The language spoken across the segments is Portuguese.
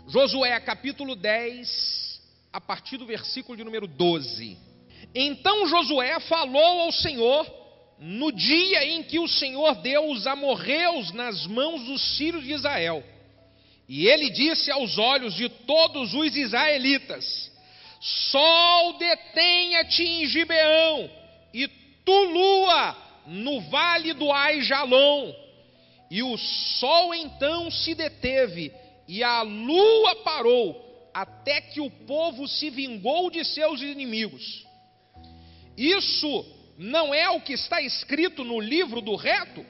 Josué capítulo 10, a partir do versículo de número 12. Então Josué falou ao Senhor no dia em que o Senhor deu os amorreus nas mãos dos filhos de Israel. E ele disse aos olhos de todos os israelitas: Sol, detenha-te em Gibeão, e tu, lua, no vale do Aijalon. E o sol então se deteve, e a lua parou, até que o povo se vingou de seus inimigos. Isso não é o que está escrito no livro do reto?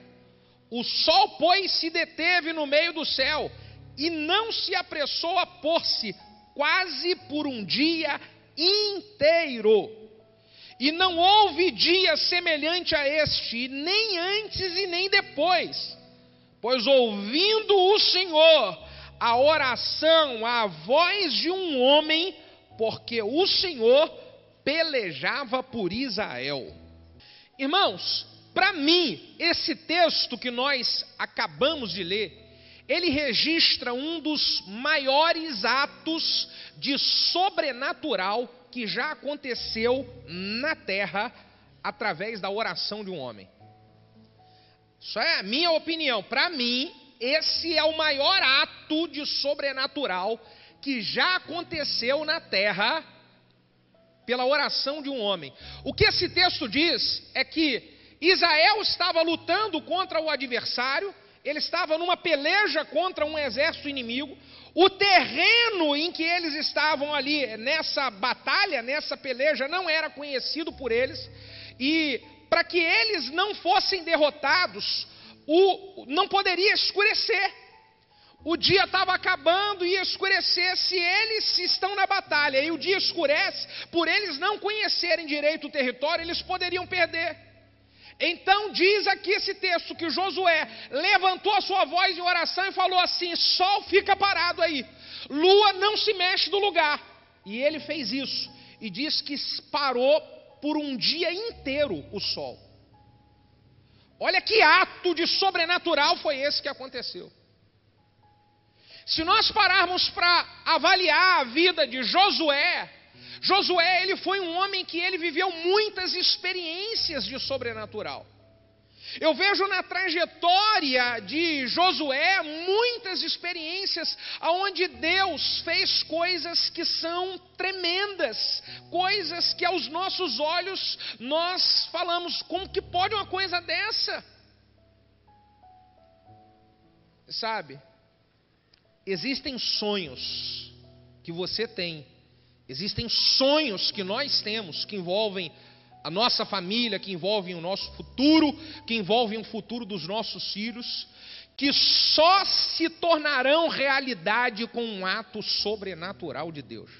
O sol, pois, se deteve no meio do céu, e não se apressou a pôr-se, quase por um dia inteiro. E não houve dia semelhante a este, nem antes e nem depois. Pois ouvindo o Senhor a oração, a voz de um homem, porque o Senhor pelejava por Israel. Irmãos, para mim, esse texto que nós acabamos de ler, ele registra um dos maiores atos de sobrenatural que já aconteceu na terra através da oração de um homem. Isso é a minha opinião. Para mim, esse é o maior ato de sobrenatural que já aconteceu na terra pela oração de um homem. O que esse texto diz é que Israel estava lutando contra o adversário, ele estava numa peleja contra um exército inimigo. O terreno em que eles estavam ali, nessa batalha, nessa peleja, não era conhecido por eles. E para que eles não fossem derrotados, não poderia escurecer. O dia estava acabando e ia escurecer se eles estão na batalha. E o dia escurece, por eles não conhecerem direito o território, eles poderiam perder. Então diz aqui esse texto que Josué levantou a sua voz em oração e falou assim: sol, fica parado aí, lua, não se mexe do lugar. E ele fez isso, e diz que parou por um dia inteiro o sol. Olha que ato de sobrenatural foi esse que aconteceu. Se nós pararmos para avaliar a vida de Josué, ele foi um homem que ele viveu muitas experiências de sobrenatural. Eu vejo na trajetória de Josué muitas experiências onde Deus fez coisas que são tremendas, coisas que aos nossos olhos nós falamos: como que pode uma coisa dessa? Sabe, existem sonhos que você tem, existem sonhos que nós temos, que envolvem a nossa família, que envolvem o nosso futuro, que envolvem o futuro dos nossos filhos, que só se tornarão realidade com um ato sobrenatural de Deus.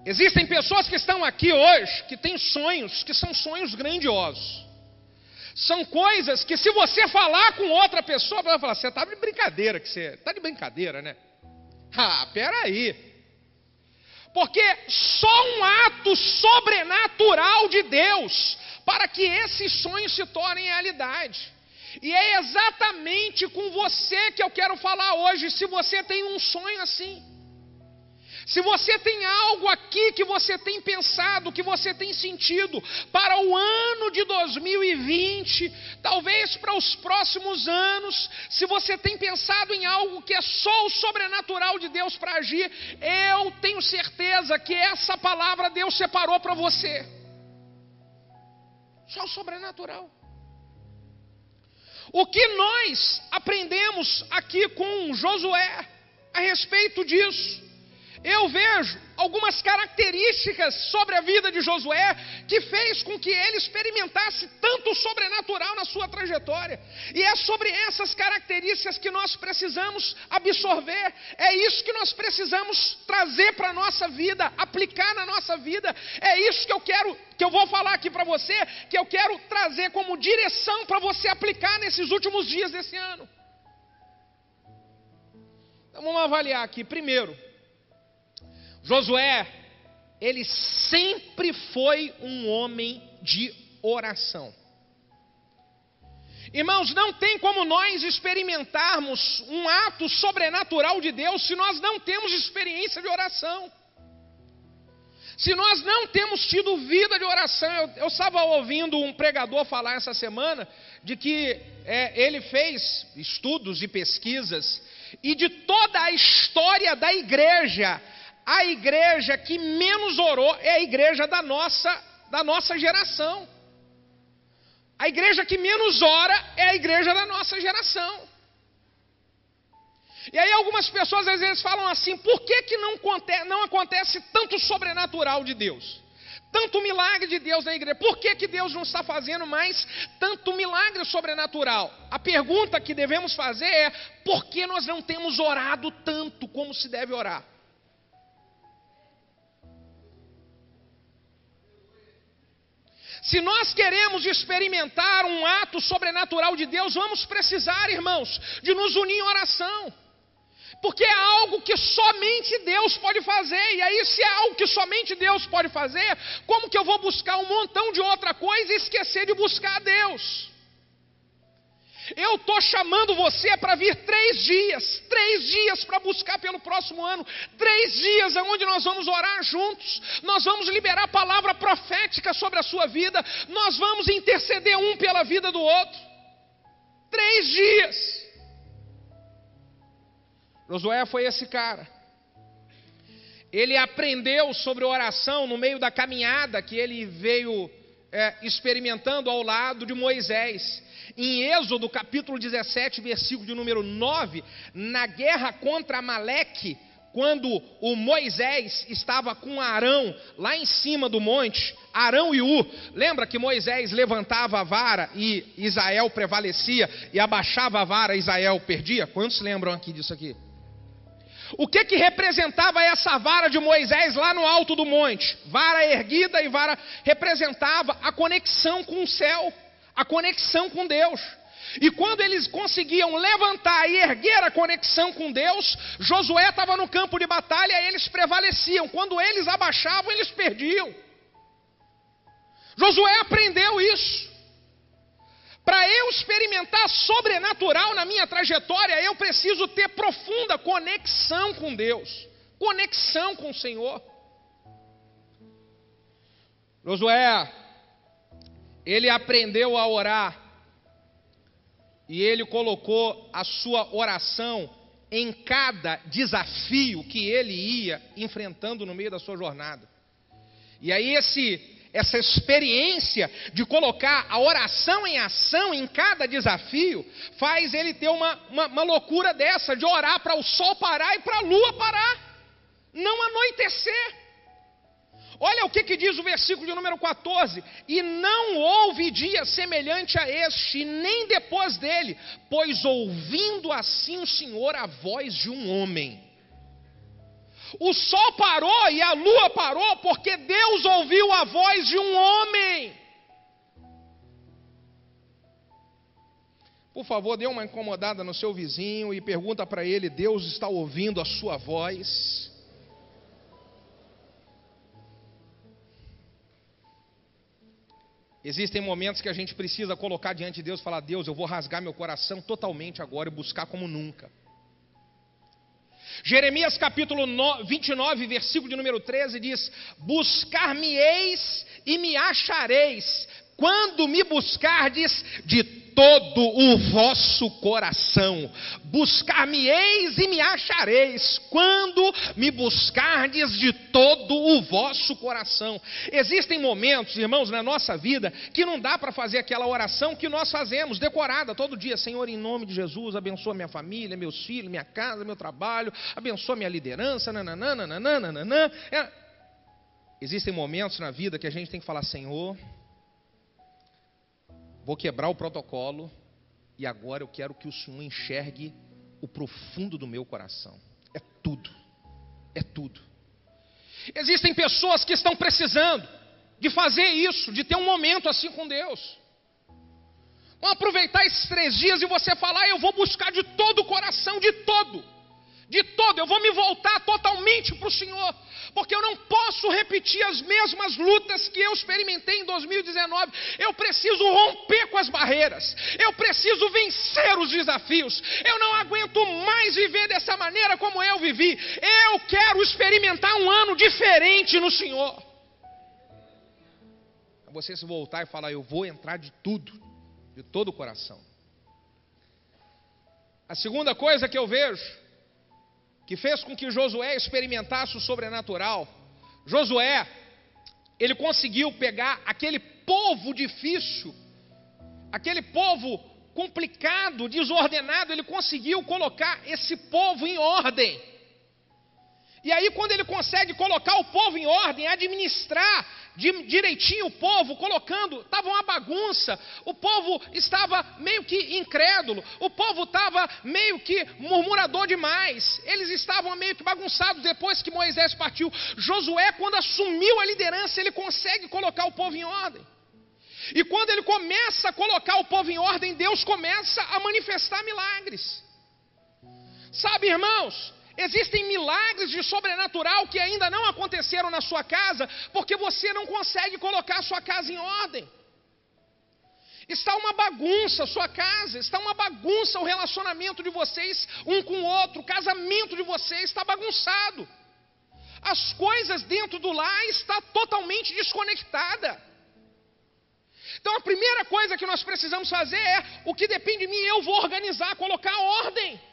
Existem pessoas que estão aqui hoje, que têm sonhos, que são sonhos grandiosos. São coisas que, se você falar com outra pessoa, ela vai falar: você está de brincadeira, está de brincadeira, né? Peraí. Porque só um ato sobrenatural de Deus para que esses sonhos se tornem realidade. E é exatamente com você que eu quero falar hoje. Se você tem um sonho assim, se você tem algo aqui que você tem pensado, que você tem sentido para o ano de 2020, talvez para os próximos anos, se você tem pensado em algo que é só o sobrenatural de Deus para agir, eu tenho certeza que essa palavra Deus separou para você. Só o sobrenatural. O que nós aprendemos aqui com Josué a respeito disso? Eu vejo algumas características sobre a vida de Josué que fez com que ele experimentasse tanto sobrenatural na sua trajetória. E é sobre essas características que nós precisamos absorver. É isso que nós precisamos trazer para a nossa vida, aplicar na nossa vida. É isso que eu vou falar aqui para você, que eu quero trazer como direção para você aplicar nesses últimos dias desse ano. Então vamos avaliar aqui. Primeiro, Josué, ele sempre foi um homem de oração. Irmãos, não tem como nós experimentarmos um ato sobrenatural de Deus se nós não temos experiência de oração. Se nós não temos tido vida de oração. Eu estava ouvindo um pregador falar essa semana de que ele fez estudos e pesquisas, e de toda a história da igreja, a igreja que menos orou é a igreja da nossa geração. A igreja que menos ora é a igreja da nossa geração. E aí algumas pessoas às vezes falam assim: por que não acontece tanto sobrenatural de Deus? Tanto milagre de Deus na igreja. Por que Deus não está fazendo mais tanto milagre sobrenatural? A pergunta que devemos fazer é: por que nós não temos orado tanto como se deve orar? Se nós queremos experimentar um ato sobrenatural de Deus, vamos precisar, irmãos, de nos unir em oração. Porque é algo que somente Deus pode fazer. E aí, se é algo que somente Deus pode fazer, como que eu vou buscar um montão de outra coisa e esquecer de buscar a Deus? Eu estou chamando você para vir 3 dias para buscar pelo próximo ano, 3 dias onde nós vamos orar juntos, nós vamos liberar a palavra profética sobre a sua vida, nós vamos interceder um pela vida do outro. 3 dias. Josué foi esse cara. Ele aprendeu sobre oração no meio da caminhada que ele veio experimentando ao lado de Moisés. Em Êxodo capítulo 17, versículo de número 9, na guerra contra Amaleque, quando o Moisés estava com Arão lá em cima do monte, Arão e Ur, lembra que Moisés levantava a vara e Israel prevalecia, e abaixava a vara e Israel perdia? Quantos lembram aqui disso aqui? O que representava essa vara de Moisés lá no alto do monte? Vara erguida, e vara representava a conexão com o céu, a conexão com Deus. E quando eles conseguiam levantar e erguer a conexão com Deus, Josué estava no campo de batalha e eles prevaleciam. Quando eles abaixavam, eles perdiam. Josué aprendeu isso. Para eu experimentar sobrenatural na minha trajetória, eu preciso ter profunda conexão com Deus, conexão com o Senhor. Josué, ele aprendeu a orar, e ele colocou a sua oração em cada desafio que ele ia enfrentando no meio da sua jornada. E aí essa experiência de colocar a oração em ação em cada desafio, faz ele ter uma loucura dessa, de orar para o sol parar e para a lua parar, não anoitecer. Olha o que diz o versículo de número 14: e não houve dia semelhante a este, nem depois dele, pois ouvindo assim o Senhor a voz de um homem. O sol parou e a lua parou porque Deus ouviu a voz de um homem. Por favor, dê uma incomodada no seu vizinho e pergunta para ele: Deus está ouvindo a sua voz? Existem momentos que a gente precisa colocar diante de Deus e falar: Deus, eu vou rasgar meu coração totalmente agora e buscar como nunca. Jeremias capítulo 29, versículo de número 13 diz: buscar-me-eis e me achareis, quando me buscardes de todo o vosso coração. Buscar-me-eis e me achareis, quando me buscardes de todo o vosso coração. Existem momentos, irmãos, na nossa vida, que não dá para fazer aquela oração que nós fazemos, decorada todo dia: Senhor, em nome de Jesus, abençoa minha família, meus filhos, minha casa, meu trabalho, abençoa minha liderança, nananana. Existem momentos na vida que a gente tem que falar: Senhor, vou quebrar o protocolo, e agora eu quero que o Senhor enxergue o profundo do meu coração. É tudo, é tudo. Existem pessoas que estão precisando de fazer isso, de ter um momento assim com Deus. Vamos aproveitar esses 3 dias e você falar: eu vou buscar de todo o coração, de todo. eu vou me voltar totalmente para o Senhor, porque eu não posso repetir as mesmas lutas que eu experimentei em 2019. Eu preciso romper com as barreiras, eu preciso vencer os desafios. Eu não aguento mais viver dessa maneira como eu vivi. Eu quero experimentar um ano diferente no Senhor. Você se voltar e falar: eu vou entrar de tudo, de todo o coração. A segunda coisa que eu vejo, que fez com que Josué experimentasse o sobrenatural, Josué, ele conseguiu pegar aquele povo difícil, aquele povo complicado, desordenado, ele conseguiu colocar esse povo em ordem. E aí, quando ele consegue colocar o povo em ordem, administrar direitinho o povo, colocando, estava uma bagunça, o povo estava meio que incrédulo, o povo estava meio que murmurador demais, eles estavam meio que bagunçados depois que Moisés partiu. Josué, quando assumiu a liderança, ele consegue colocar o povo em ordem. E quando ele começa a colocar o povo em ordem, Deus começa a manifestar milagres. Sabe, irmãos, existem milagres de sobrenatural que ainda não aconteceram na sua casa, porque você não consegue colocar a sua casa em ordem. Está uma bagunça a sua casa, está uma bagunça o relacionamento de vocês um com o outro, o casamento de vocês está bagunçado. As coisas dentro do lar estão totalmente desconectadas. Então a primeira coisa que nós precisamos fazer é: o que depende de mim, eu vou organizar, colocar ordem.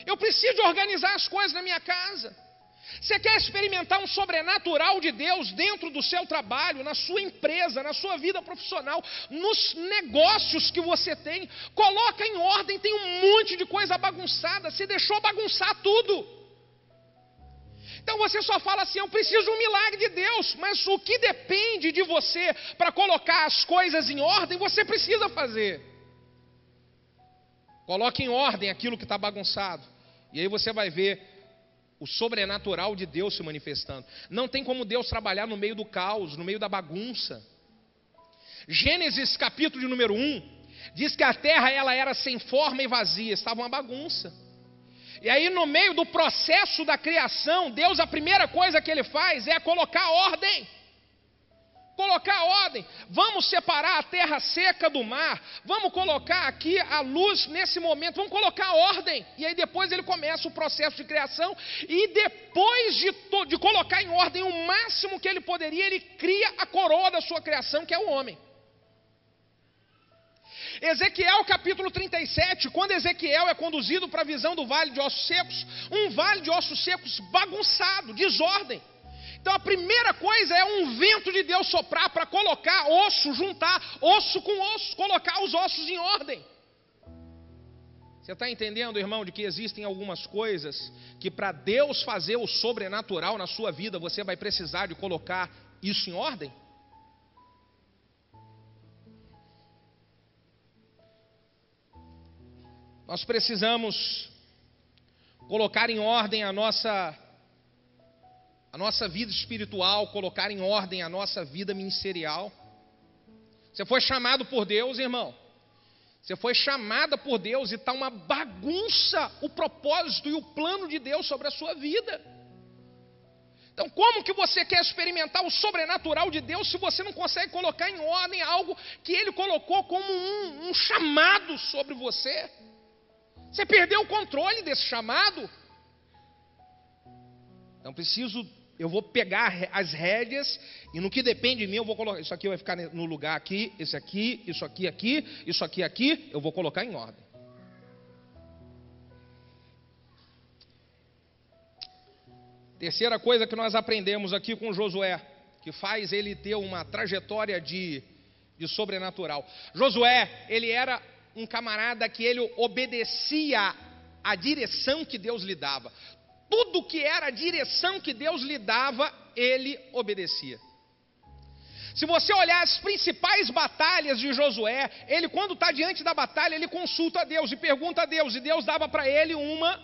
Eu preciso organizar as coisas na minha casa. Você quer experimentar um sobrenatural de Deus dentro do seu trabalho, na sua empresa, na sua vida profissional, nos negócios que você tem? Coloca em ordem, tem um monte de coisa bagunçada, você deixou bagunçar tudo. Então você só fala assim: eu preciso de um milagre de Deus, mas o que depende de você para colocar as coisas em ordem, você precisa fazer. Coloque em ordem aquilo que está bagunçado. E aí você vai ver o sobrenatural de Deus se manifestando. Não tem como Deus trabalhar no meio do caos, no meio da bagunça. Gênesis capítulo de número 1, diz que a terra ela era sem forma e vazia, estava uma bagunça. E aí no meio do processo da criação, Deus, a primeira coisa que Ele faz é colocar ordem. Colocar ordem. Vamos separar a terra seca do mar. Vamos colocar aqui a luz nesse momento. Vamos colocar ordem. E aí depois ele começa o processo de criação. E depois de colocar em ordem o máximo que ele poderia, ele cria a coroa da sua criação, que é o homem. Ezequiel capítulo 37, quando Ezequiel é conduzido para a visão do vale de ossos secos, um vale de ossos secos bagunçado, desordem. Então a primeira coisa é um vento de Deus soprar para colocar osso, juntar osso com osso, colocar os ossos em ordem. Você está entendendo, irmão, de que existem algumas coisas que para Deus fazer o sobrenatural na sua vida, você vai precisar de colocar isso em ordem? Nós precisamos colocar em ordem a nossa vida espiritual, colocar em ordem a nossa vida ministerial. Você foi chamado por Deus, irmão. Você foi chamada por Deus e está uma bagunça o propósito e o plano de Deus sobre a sua vida. Então como que você quer experimentar o sobrenatural de Deus se você não consegue colocar em ordem algo que Ele colocou como um chamado sobre você? Você perdeu o controle desse chamado. Então eu vou pegar as rédeas e no que depende de mim eu vou colocar, isso aqui vai ficar no lugar aqui, esse aqui, isso aqui aqui, isso aqui aqui, eu vou colocar em ordem. Terceira coisa que nós aprendemos aqui com Josué, que faz ele ter uma trajetória de sobrenatural. Josué, ele era um camarada que ele obedecia à direção que Deus lhe dava. Tudo que era a direção que Deus lhe dava, ele obedecia. Se você olhar as principais batalhas de Josué, ele quando está diante da batalha, ele consulta a Deus e pergunta a Deus, e Deus dava para ele uma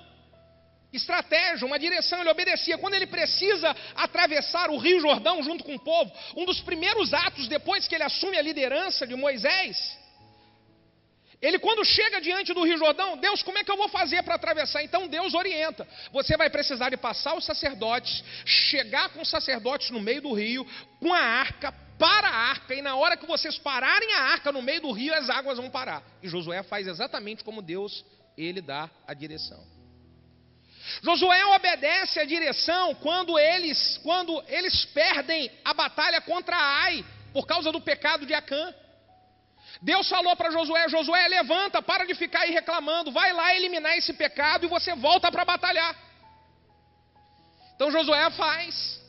estratégia, uma direção, ele obedecia. Quando ele precisa atravessar o Rio Jordão junto com o povo, um dos primeiros atos depois que ele assume a liderança de Moisés, Ele, quando chega diante do Rio Jordão, Deus, como é que eu vou fazer para atravessar? Então Deus orienta. Você vai precisar de passar os sacerdotes, chegar com os sacerdotes no meio do rio, com a arca, para a arca, e na hora que vocês pararem a arca no meio do rio, as águas vão parar. E Josué faz exatamente como Deus, ele dá a direção. Josué obedece a direção quando eles perdem a batalha contra Ai, por causa do pecado de Acã. Deus falou para Josué: Josué, levanta, para de ficar aí reclamando, vai lá eliminar esse pecado e você volta para batalhar. Então Josué faz.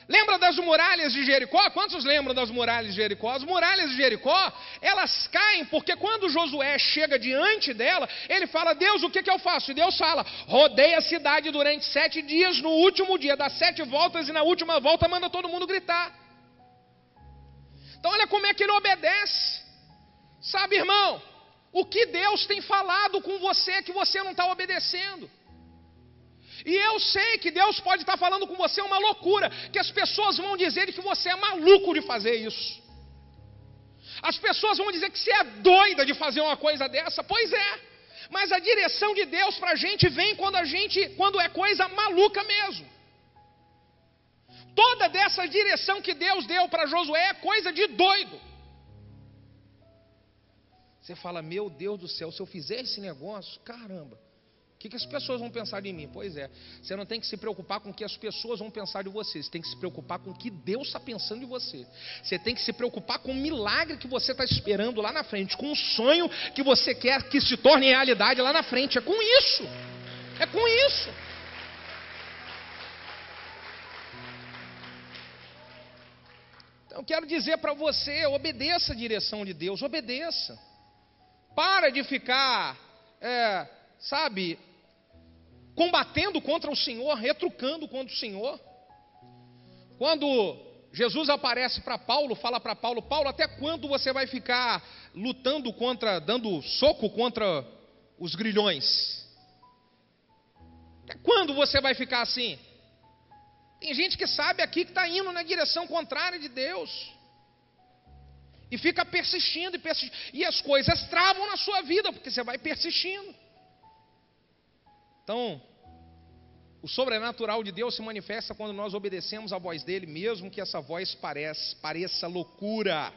Lembra das muralhas de Jericó? Quantos lembram das muralhas de Jericó? As muralhas de Jericó, elas caem porque quando Josué chega diante dela, ele fala: Deus, o que eu faço? E Deus fala: rodeia a cidade durante 7 dias, no último dia dá 7 voltas e na última volta manda todo mundo gritar. Então olha como é que ele obedece. Sabe, irmão, o que Deus tem falado com você que você não está obedecendo? E eu sei que Deus pode estar falando com você uma loucura, que as pessoas vão dizer que você é maluco de fazer isso. As pessoas vão dizer que você é doida de fazer uma coisa dessa. Pois é, mas a direção de Deus para a gente vem quando é coisa maluca mesmo. Toda dessa direção que Deus deu para Josué é coisa de doido. Você fala: meu Deus do céu, se eu fizer esse negócio, caramba, o que as pessoas vão pensar de mim? Pois é, você não tem que se preocupar com o que as pessoas vão pensar de você. Você tem que se preocupar com o que Deus está pensando de você. Você tem que se preocupar com o milagre que você está esperando lá na frente, com o sonho que você quer que se torne realidade lá na frente. É com isso. É com isso. Então eu quero dizer para você: obedeça a direção de Deus, obedeça. Para de ficar, combatendo contra o Senhor, retrucando contra o Senhor. Quando Jesus aparece para Paulo, fala para Paulo: Paulo, até quando você vai ficar lutando dando soco contra os grilhões? Até quando você vai ficar assim? Tem gente que sabe aqui que está indo na direção contrária de Deus. E fica persistindo. E as coisas travam na sua vida, porque você vai persistindo. Então, o sobrenatural de Deus se manifesta quando nós obedecemos a voz dele, mesmo que essa voz pareça loucura.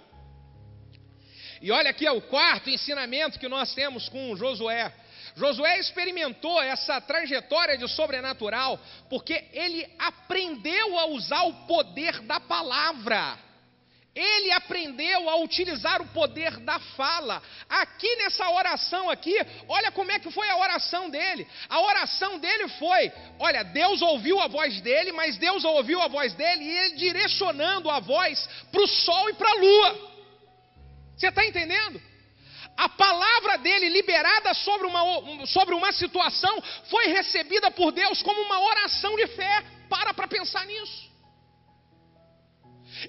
E olha aqui, o quarto ensinamento que nós temos com Josué. Josué experimentou essa trajetória de sobrenatural porque ele aprendeu a usar o poder da palavra. Ele aprendeu a utilizar o poder da fala. Aqui nessa oração aqui, olha como é que foi a oração dele. A oração dele foi: olha, Deus ouviu a voz dele, mas Deus ouviu a voz dele e ele direcionando a voz para o sol e para a lua. Você está entendendo? A palavra dele liberada sobre uma situação foi recebida por Deus como uma oração de fé. Para pensar nisso.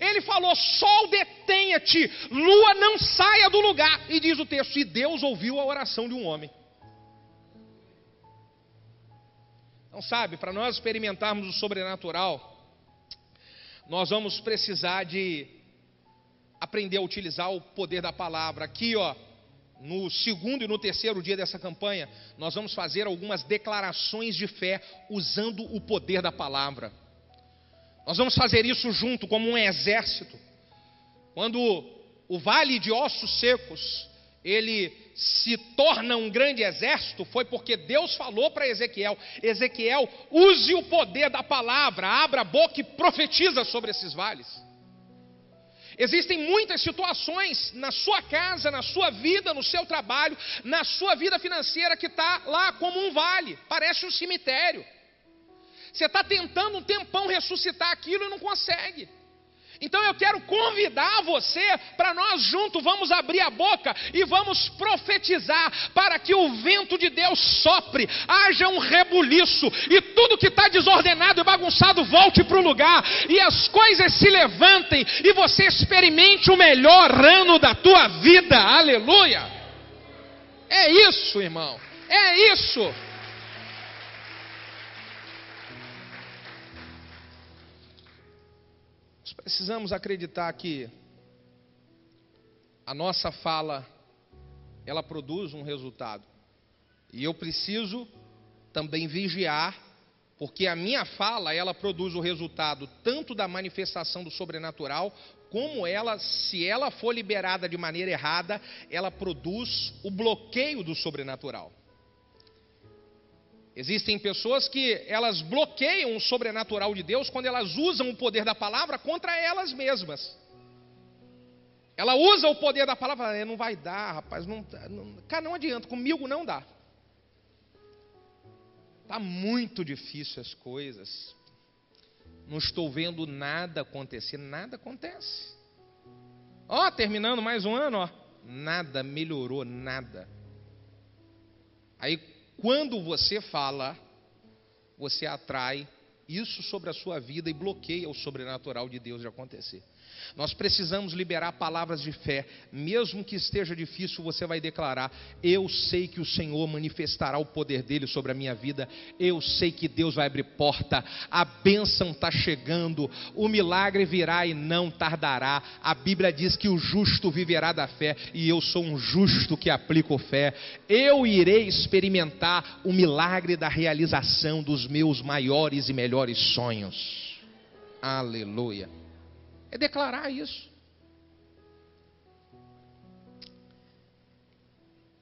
Ele falou: sol, detenha-te, lua, não saia do lugar. E diz o texto: e Deus ouviu a oração de um homem. Então, sabe, para nós experimentarmos o sobrenatural, nós vamos precisar de aprender a utilizar o poder da palavra. Aqui, no segundo e no terceiro dia dessa campanha, nós vamos fazer algumas declarações de fé usando o poder da palavra. Nós vamos fazer isso junto, como um exército. Quando o vale de ossos secos, ele se torna um grande exército, foi porque Deus falou para Ezequiel: Ezequiel, use o poder da palavra, abra a boca e profetiza sobre esses vales. Existem muitas situações na sua casa, na sua vida, no seu trabalho, na sua vida financeira, que está lá como um vale, parece um cemitério. Você está tentando um tempão ressuscitar aquilo e não consegue. Então eu quero convidar você para nós juntos vamos abrir a boca e vamos profetizar para que o vento de Deus sopre, haja um rebuliço e tudo que está desordenado e bagunçado volte para o lugar e as coisas se levantem e você experimente o melhor ano da tua vida. Aleluia! É isso, irmão, é isso. Precisamos acreditar que a nossa fala ela produz um resultado. E eu preciso também vigiar, porque a minha fala, ela produz o resultado tanto da manifestação do sobrenatural, como ela, se ela for liberada de maneira errada, ela produz o bloqueio do sobrenatural. Existem pessoas que elas bloqueiam o sobrenatural de Deus quando elas usam o poder da palavra contra elas mesmas. Ela usa o poder da palavra, não vai dar, rapaz, cara, não adianta, comigo não dá. Está muito difícil as coisas. Não estou vendo nada acontecer. Nada acontece. Ó, terminando mais um ano, ó. Nada melhorou, nada. Aí, quando você fala, você atrai isso sobre a sua vida e bloqueia o sobrenatural de Deus de acontecer. Nós precisamos liberar palavras de fé. Mesmo que esteja difícil, você vai declarar: eu sei que o Senhor manifestará o poder dele sobre a minha vida. Eu sei que Deus vai abrir porta. A bênção está chegando. O milagre virá e não tardará. A Bíblia diz que o justo viverá da fé. E eu sou um justo que aplico fé. Eu irei experimentar o milagre da realização dos meus maiores e melhores sonhos. Aleluia. É declarar isso.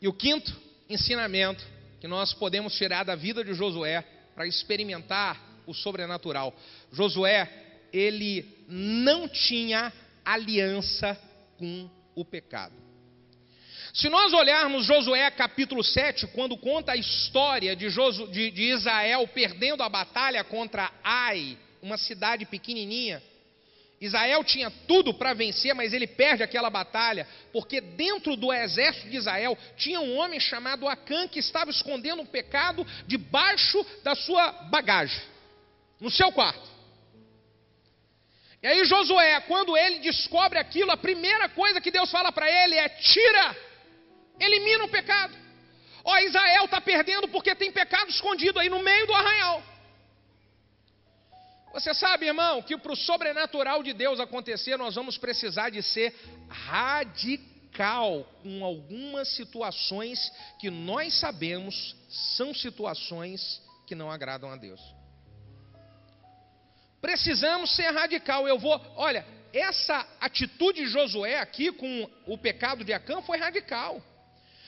E o quinto ensinamento que nós podemos tirar da vida de Josué para experimentar o sobrenatural. Josué, ele não tinha aliança com o pecado. Se nós olharmos Josué capítulo 7, quando conta a história de Israel perdendo a batalha contra Ai, uma cidade pequenininha, Israel tinha tudo para vencer, mas ele perde aquela batalha, porque dentro do exército de Israel tinha um homem chamado Acã, que estava escondendo um pecado debaixo da sua bagagem, no seu quarto. E aí Josué, quando ele descobre aquilo, a primeira coisa que Deus fala para ele é: tira, elimina o pecado. Ó, Israel está perdendo porque tem pecado escondido aí no meio do arraial. Você sabe, irmão, que para o sobrenatural de Deus acontecer, nós vamos precisar de ser radical com algumas situações que nós sabemos são situações que não agradam a Deus. Precisamos ser radical. Olha, essa atitude de Josué aqui com o pecado de Acã foi radical.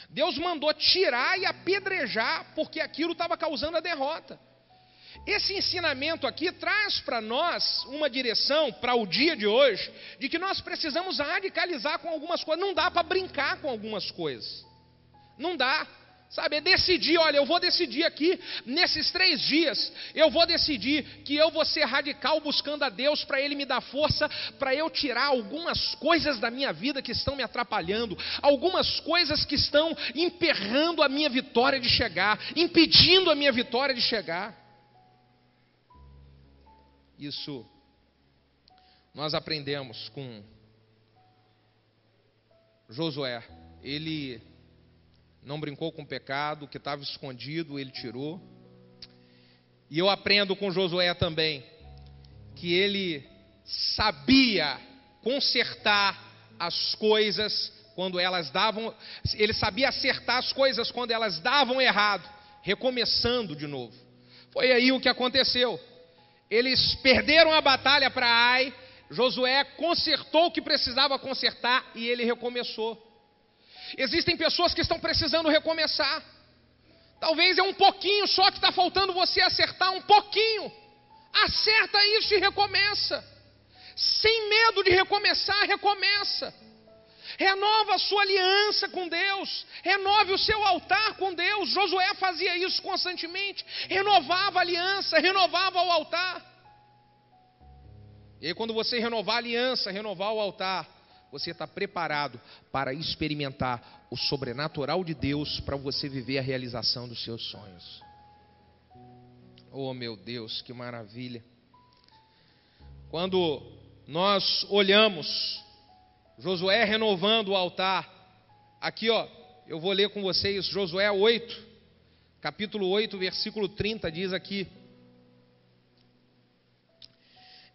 Deus mandou tirar e apedrejar, porque aquilo estava causando a derrota. Esse ensinamento aqui traz para nós uma direção para o dia de hoje, de que nós precisamos radicalizar com algumas coisas. Não dá para brincar com algumas coisas. Não dá. Sabe, é decidir, olha, eu vou decidir aqui, nesses 3 dias, eu vou decidir que eu vou ser radical buscando a Deus para Ele me dar força, para eu tirar algumas coisas da minha vida que estão me atrapalhando, algumas coisas que estão emperrando a minha vitória de chegar, impedindo a minha vitória de chegar. Isso nós aprendemos com Josué. Ele não brincou com o pecado, o que estava escondido ele tirou. E eu aprendo com Josué também que ele sabia consertar as coisas quando elas davam, ele sabia acertar as coisas quando elas davam errado, recomeçando de novo. Foi aí o que aconteceu. Eles perderam a batalha para Ai, Josué consertou o que precisava consertar e ele recomeçou. Existem pessoas que estão precisando recomeçar. Talvez é um pouquinho só que está faltando você acertar, um pouquinho. Acerta isso e recomeça. Sem medo de recomeçar, recomeça. Renova a sua aliança com Deus. Renove o seu altar com Deus. Josué fazia isso constantemente. Renovava a aliança, renovava o altar. E aí quando você renovar a aliança, renovar o altar, você está preparado para experimentar o sobrenatural de Deus, para você viver a realização dos seus sonhos. Oh meu Deus, que maravilha. Quando nós olhamos Josué renovando o altar, aqui ó, eu vou ler com vocês Josué 8, capítulo 8, versículo 30, diz aqui: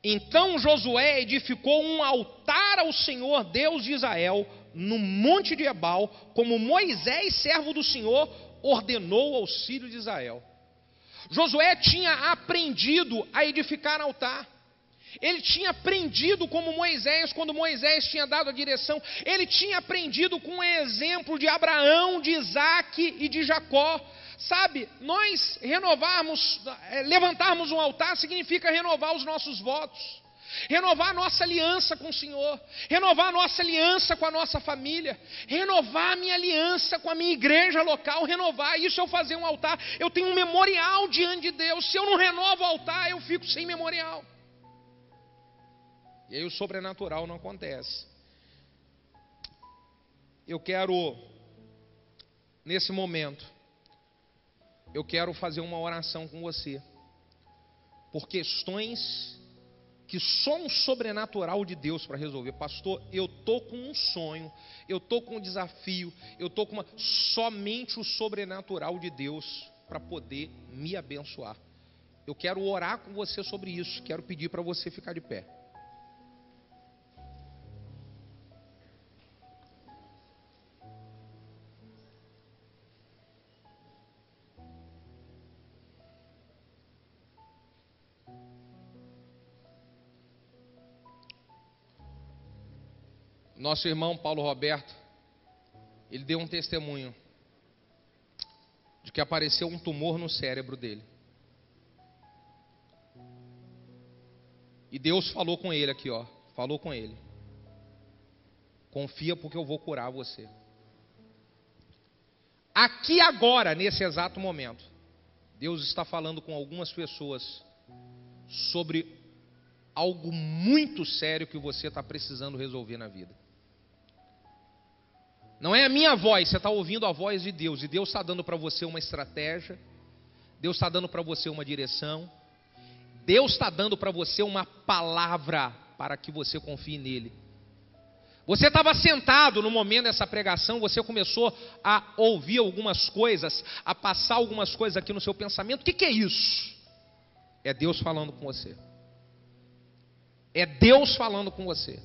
então Josué edificou um altar ao Senhor Deus de Israel, no monte de Ebal, como Moisés, servo do Senhor, ordenou aos filhos de Israel. Josué tinha aprendido a edificar altar. Ele tinha aprendido como Moisés, quando Moisés tinha dado a direção. Ele tinha aprendido com o exemplo de Abraão, de Isaque e de Jacó. Sabe, nós levantarmos um altar significa renovar os nossos votos, renovar a nossa aliança com o Senhor, renovar a nossa aliança com a nossa família, renovar a minha aliança com a minha igreja local, renovar. Isso é eu fazer um altar. Eu tenho um memorial diante de Deus. Se eu não renovo o altar, eu fico sem memorial. E aí o sobrenatural não acontece. Eu quero, nesse momento, eu quero fazer uma oração com você, por questões que só um sobrenatural de Deus para resolver. Pastor, eu estou com um sonho, eu estou com um desafio, eu estou com somente o sobrenatural de Deus para poder me abençoar. Eu quero orar com você sobre isso, quero pedir para você ficar de pé. Nosso irmão Paulo Roberto, ele deu um testemunho de que apareceu um tumor no cérebro dele. E Deus falou com ele aqui, falou com ele: confia porque eu vou curar você. Aqui agora, nesse exato momento, Deus está falando com algumas pessoas sobre algo muito sério que você está precisando resolver na vida. Não é a minha voz, você está ouvindo a voz de Deus. E Deus está dando para você uma estratégia. Deus está dando para você uma direção. Deus está dando para você uma palavra para que você confie nele. Você estava sentado no momento dessa pregação, você começou a ouvir algumas coisas, a passar algumas coisas aqui no seu pensamento. O que é isso? É Deus falando com você. É Deus falando com você.